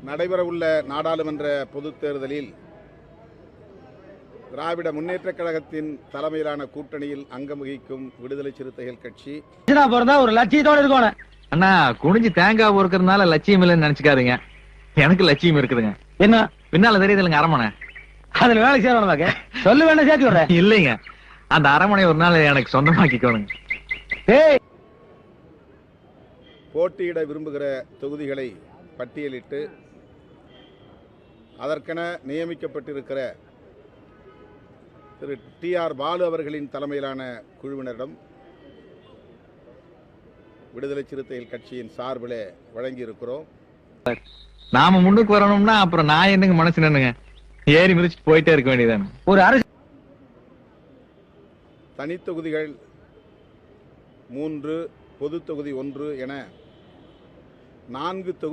நடைபெறவுள்ள நாடாளுமன்ற பொதுத் தேர்தலில் திராவிட முன்னேற்றக் கழகத்தின் தலைமையிலான கூட்டணியில் அங்கம் வகிக்கும் விடுதலை சிறுத்தைகள் கட்சி ஒரு லட்சியத்தோட இருக்கணும். அண்ணா குனிஞ்சு தேங்காய் பொறுக்கிறதுனால லட்சியம் இல்லைன்னு நினைச்சுக்காதீங்க. எனக்கு லட்சியம் இருக்குதுங்க. என்ன பின்னால தெரியுதுங்க அரமனை. அதுல வேலை செய்யணும். சொல்லு வேண்டாம் சேர்த்து விடுறேன். இல்லைங்க, அந்த அரமனை ஒரு நாள் எனக்கு சொந்தமாக்கிக்கோணுங்க. போட்டியிட விரும்புகிற தொகுதிகளை பட்டியலிட்டு அதற்கென நியமிக்கப்பட்டிருக்கிற திரு டி.ஆர். பாலு அவர்களின் தலைமையிலான குழுவினரிடம் விடுதலை சிறுத்தைகள் கட்சியின் சார்பிலே வழங்கியிருக்கிறோம். நாம முன்னுக்கு வரணும்னா அப்புறம் நான் என்னங்க மனசு நின்னுங்க ஏறி மிதிச்சுட்டு போயிட்டே இருக்க வேண்டியதானே. ஒரு அரசு தனித்தொகுதிகள் 3, பொது தொகுதி 1 என 4 தொகுதி